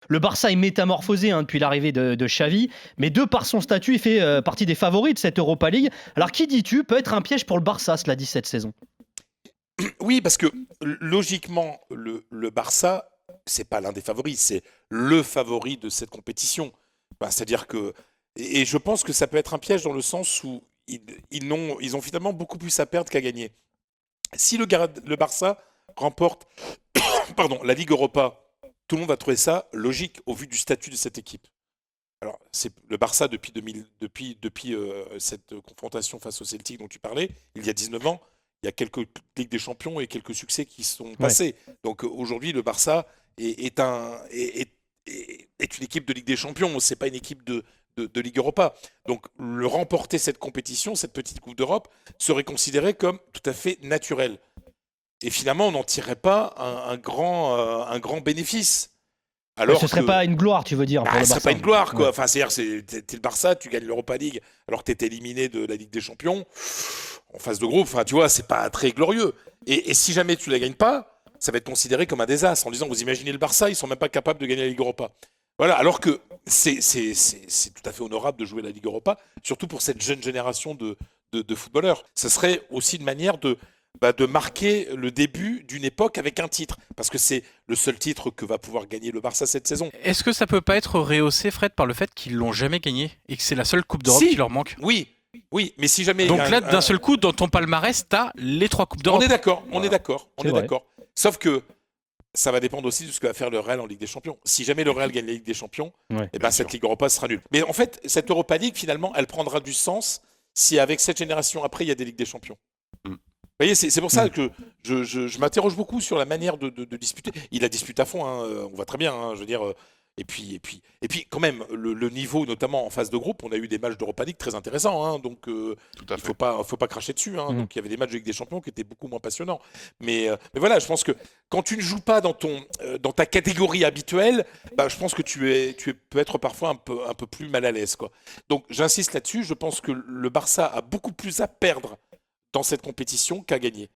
Le Barça est métamorphosé depuis l'arrivée de Xavi, mais de par son statut, il fait partie des favoris de cette Europa League. Alors qui dis-tu peut être un piège pour le Barça, cela dit, cette saison? Oui, parce que logiquement, le Barça, c'est pas l'un des favoris, c'est le favori de cette compétition. C'est-à-dire que, et je pense que ça peut être un piège dans le sens où ils ont finalement beaucoup plus à perdre qu'à gagner. Si le Barça remporte, pardon, la Ligue Europa, tout le monde va trouver ça logique au vu du statut de cette équipe. Alors, c'est le Barça depuis cette confrontation face au Celtic dont tu parlais, il y a 19 ans, il y a quelques Ligues des Champions et quelques succès qui sont Ouais. passés. Donc aujourd'hui, le Barça est une équipe de Ligue des Champions, c'est pas une équipe de Ligue Europa. Donc le remporter cette compétition, cette petite Coupe d'Europe, serait considéré comme tout à fait naturel. Et finalement, on n'en tirerait pas un grand bénéfice. Ce Alors serait que pas une gloire, tu veux dire, pour ce le serait pas Barça. une gloire, Ouais. quoi. Enfin, c'est-à-dire, t'es le Barça, tu gagnes l'Europa League alors que t'es éliminé de la Ligue des Champions en phase de groupe. Enfin, tu vois, c'est pas très glorieux. Et si jamais tu la gagnes pas, ça va être considéré comme un désastre en disant, vous imaginez le Barça, ils sont même pas capables de gagner la Ligue Europa. Voilà, alors que c'est tout à fait honorable de jouer la Ligue Europa, surtout pour cette jeune génération de footballeurs. Ça serait aussi une manière de marquer le début d'une époque avec un titre, parce que c'est le seul titre que va pouvoir gagner le Barça cette saison. Est-ce que ça peut pas être rehaussé, Fred, par le fait qu'ils l'ont jamais gagné et que c'est la seule Coupe d'Europe qui Si, leur manque? oui, oui, mais si jamais il y a Donc là, d'un seul coup, dans ton palmarès, t'as les 3 Coupes on est d'Europe. d'accord, on est Voilà. d'accord, on C'est est vrai. d'accord. Sauf que ça va dépendre aussi de ce que va faire le Real en Ligue des Champions. Si jamais le Real gagne la Ligue des Champions, Ouais. eh Bien ben sûr. cette Ligue Europa sera nulle. Mais en fait, cette Europa League, finalement, elle prendra du sens si avec cette génération après, il y a des Ligues des Champions. Mm. Vous voyez, c'est pour Mm. ça que je m'interroge beaucoup sur la manière de disputer. Il a disputé à fond, hein, on voit très bien, hein, je veux dire. Et puis, quand même, le niveau, notamment en phase de groupe, on a eu des matchs d'Europa League très intéressants, hein, donc Tout à il fait. faut pas cracher dessus. Hein, Mm. donc il y avait des matchs de Ligue des Champions qui étaient beaucoup moins passionnants. Mais voilà, je pense que quand tu ne joues pas dans ta catégorie habituelle, bah, je pense que peux être parfois un peu plus mal à l'aise, quoi. Donc j'insiste là-dessus, je pense que le Barça a beaucoup plus à perdre dans cette compétition qu'à gagner.